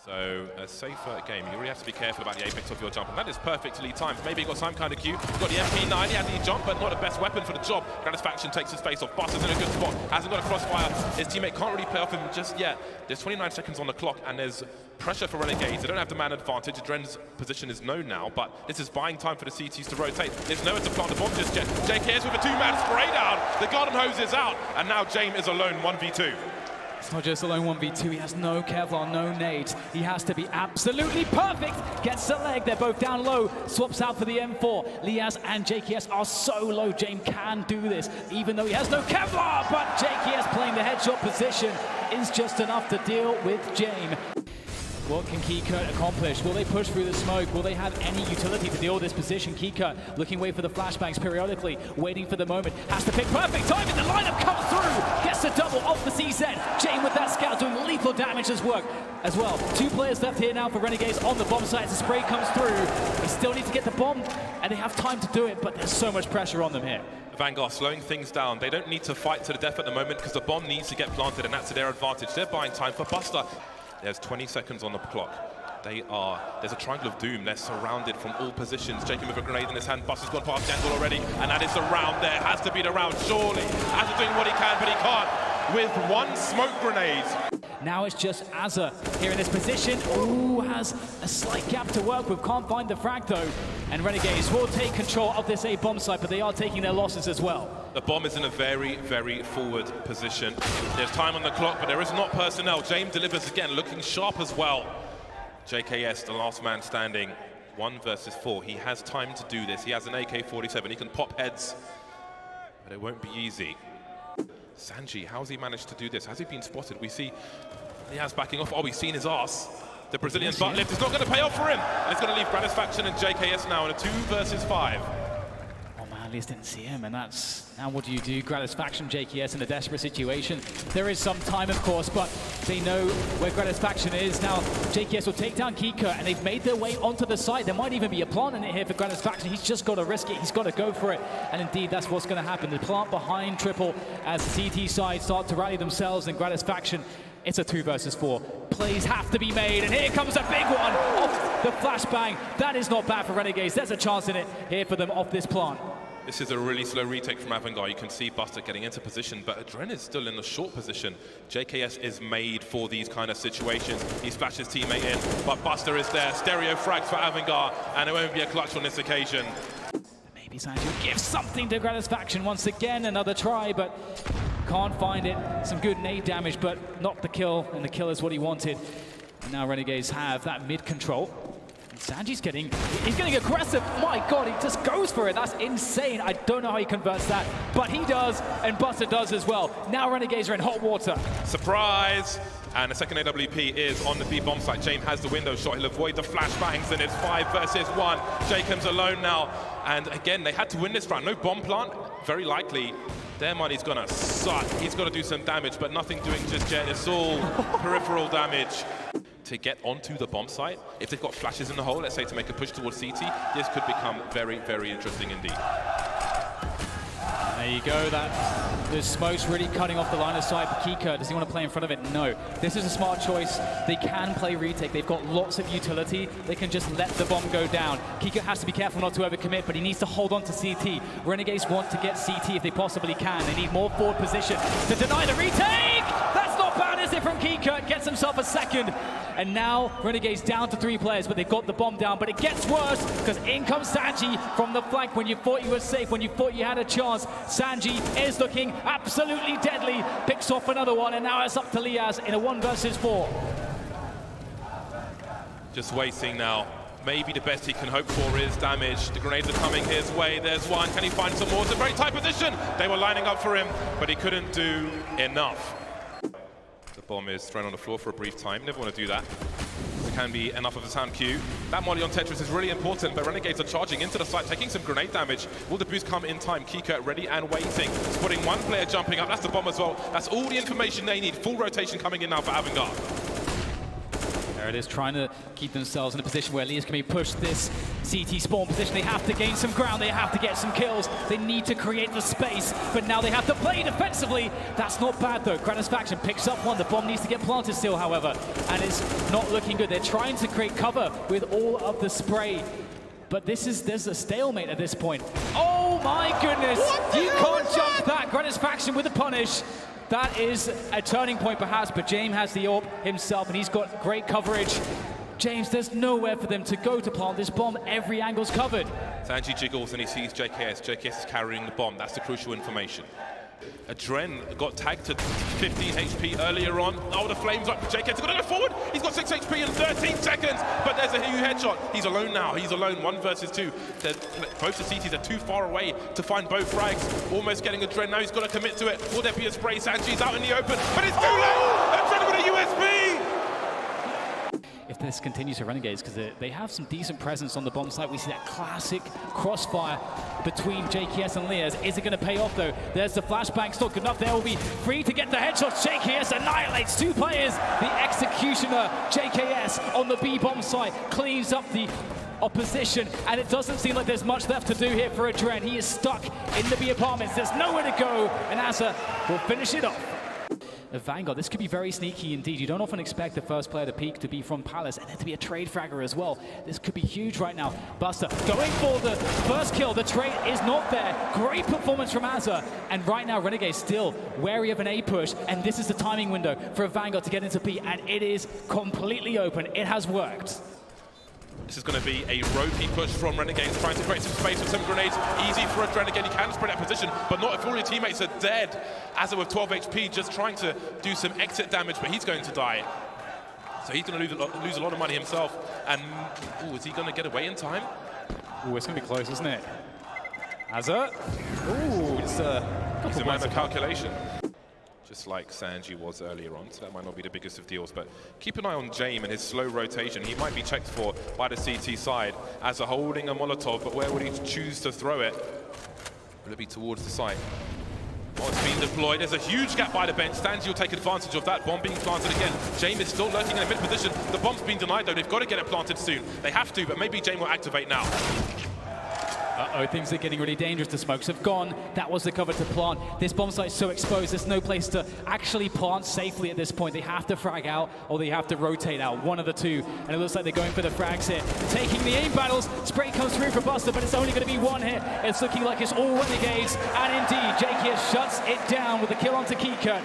So a safer game. You really have to be careful about the apex of your jump, and that is perfectly timed. Maybe he got some kind of cue. Got the MP9, he had the jump, but not the best weapon for the job. Gratisfaction takes his face off. Buster's in a good spot. Hasn't got a crossfire. His teammate can't really play off him just yet. There's 29 seconds on the clock, and there's pressure for Renegades. They don't have the man advantage. Dren's position is known now, but this is buying time for the CTs to rotate. There's nowhere to plant the bomb just yet. JKS with a two-man spray down. The garden hose is out, and now James is alone 1v2. It's not just alone 1v2, he has no Kevlar, no nades. He has to be absolutely perfect. Gets the leg, they're both down low. Swaps out for the M4. Liaz and JKS are so low. James can do this, even though he has no Kevlar. But JKS playing the headshot position is just enough to deal with James. What can Keycurt accomplish? Will they push through the smoke? Will they have any utility to deal with this position? Keycurt looking away for the flashbangs periodically, waiting for the moment. Has to pick perfect timing. The lineup comes through. Gets a double off the CZ. James with that scout doing lethal damage as well. Two players left here now for Renegades on the bomb site as the spray comes through. They still need to get the bomb, and they have time to do it, but there's so much pressure on them here. Avangar slowing things down. They don't need to fight to the death at the moment because the bomb needs to get planted, and that's to their advantage. They're buying time for Buster. There's 20 seconds on the clock. There's a triangle of doom. They're surrounded from all positions. Jacob with a grenade in his hand. Buster's gone past Jungle already, and that is the round there. Has to be the round, surely. Azza doing what he can, but he can't. With one smoke grenade. Now it's just Azza here in this position. Ooh, has a slight gap to work with. Can't find the frag though. And Renegades will take control of this A bomb site, but they are taking their losses as well. The bomb is in a very, very forward position. There's time on the clock, but there is not personnel. James delivers again, looking sharp as well. JKS, the last man standing, 1 versus 4. He has time to do this. He has an AK-47. He can pop heads, but it won't be easy. Sanji, how's he managed to do this? Has he been spotted? We see he has backing off. Oh, we've seen his arse. The Brazilian butt lift is not going to pay off for him. And it's going to leave Gratisfaction and JKS now in a 2 versus 5. At least didn't see him, and that's now what do you do? Gratisfaction, JKS in a desperate situation. There is some time, of course, but they know where Gratisfaction is. Now JKS will take down Keycurt, and they've made their way onto the site. There might even be a plant in it here for Gratisfaction. He's just got to risk it. He's got to go for it, and indeed that's what's going to happen. The plant behind Triple as the CT side start to rally themselves, and Gratisfaction. It's a 2 versus 4. Plays have to be made, and here comes a big one off the flashbang. That is not bad for Renegades. There's a chance in it here for them off this plant. This is a really slow retake from Avangar. You can see Buster getting into position, but Adren is still in the short position. JKS is made for these kind of situations. He splashed his teammate in, but Buster is there. Stereo frags for Avangar, and it won't be a clutch on this occasion. Maybe Sanji will give something to Gratisfaction once again. Another try, but can't find it. Some good nade damage, but not the kill, and the kill is what he wanted. And now Renegades have that mid control. Sanji's getting aggressive. My God, he just goes for it. That's insane. I don't know how he converts that, but he does, and Buster does as well. Now Renegades are in hot water. Surprise! And the second AWP is on the B bomb site. James has the window shot. He'll avoid the flashbangs, and it's 5 versus 1. Jacob's alone now. And again, they had to win this round. No bomb plant, very likely. Their money's gonna suck. He's got to do some damage, but nothing doing just yet. It's all peripheral damage. To get onto the bomb site, if they've got flashes in the hole, let's say to make a push towards CT, this could become very, very interesting indeed. There you go, the smoke's really cutting off the line of sight for Keycurt. Does he want to play in front of it? No. This is a smart choice. They can play retake. They've got lots of utility. They can just let the bomb go down. Keycurt has to be careful not to overcommit, but he needs to hold on to CT. Renegades want to get CT if they possibly can. They need more forward position to deny the retake! That's not bad, is it, from Keycurt? Gets himself a second. And now Renegades down to 3 players, but they've got the bomb down. But it gets worse, because in comes Sanji from the flank when you thought you were safe, when you thought you had a chance. Sanji is looking absolutely deadly, picks off another one, and now it's up to Liaz in a 1 versus 4. Just waiting now. Maybe the best he can hope for is damage. The grenades are coming his way. There's one. Can he find some more? It's a very tight position. They were lining up for him, but he couldn't do enough. The bomb is thrown on the floor for a brief time. Never want to do that. There can be enough of a sound cue. That molly on Tetris is really important, but Renegades are charging into the site, taking some grenade damage. Will the boost come in time? Keycurt ready and waiting. Spotting one player jumping up. That's the bomb as well. That's all the information they need. Full rotation coming in now for Avangar. There it is, trying to keep themselves in a position where Lias can be pushed this CT spawn position. They have to gain some ground, they have to get some kills. They need to create the space, but now they have to play defensively. That's not bad though. Gratisfaction picks up one. The bomb needs to get planted still, however, and it's not looking good. They're trying to create cover with all of the spray. But there's a stalemate at this point. Oh my goodness! You can't jump that. Gratisfaction with the punish. That is a turning point perhaps, but James has the AWP himself and he's got great coverage. James, there's nowhere for them to go to plant this bomb. Every angle's covered. Sanji jiggles and he sees JKS. JKS is carrying the bomb. That's the crucial information. Adren got tagged to 15 HP earlier on. Oh, the flames up. JKS got to go forward. He's got 6 HP in 13 seconds, but there's a huge headshot. He's alone now. He's alone, 1 versus 2. Both the CTs are too far away to find both frags. Almost getting Adren. Now he's got to commit to it. Will there be a spray? Sanji's out in the open, but it's too late. Adren with a USB. If this continues to Renegades, because they have some decent presence on the bomb site. We see that classic crossfire between JKS and Lias. Is it going to pay off though? There's the flashbang, still good enough. They will be free to get the headshots. JKS annihilates 2 players. The executioner, JKS, on the B bomb site, cleans up the opposition, and it doesn't seem like there's much left to do here for Adren. He is stuck in the B apartments. There's nowhere to go, and Asa will finish it off. Avangar, this could be very sneaky indeed. You don't often expect the first player to peak to be from Palace and then to be a trade fragger as well. This could be huge right now. Buster going for the first kill. The trade is not there. Great performance from Azza. And right now, Renegade still wary of an A push. And this is the timing window for Avangar to get into B. And it is completely open. It has worked. This is going to be a ropey push from Renegades, trying to create some space with some grenades. Easy for Adren again. He can spread that position, but not if all your teammates are dead. Azza with 12 HP, just trying to do some exit damage, but he's going to die. So he's going to lose a lot of money himself. And, is he going to get away in time? Ooh, it's going to be close, isn't it? Azza. Ooh, it's he's a man of calculation. Just like Sanji was earlier on, so that might not be the biggest of deals, but keep an eye on James and his slow rotation. He might be checked for by the CT side as a holding a Molotov, but where would he choose to throw it? Will it be towards the site? Oh, it's been deployed. There's a huge gap by the bench. Sanji will take advantage of that. Bomb being planted again. James is still lurking in a mid position. The bomb's been denied though. They've got to get it planted soon. They have to, but maybe James will activate now. Uh-oh, things are getting really dangerous. The smokes have gone. That was the cover to plant. This bomb site's so exposed, there's no place to actually plant safely at this point. They have to frag out, or they have to rotate out. One of the two. And it looks like they're going for the frags here. Taking the aim battles. Spray comes through for Buster, but it's only going to be 1 hit. It's looking like it's all Renegades. And indeed, JKS shuts it down with the kill onto Kika.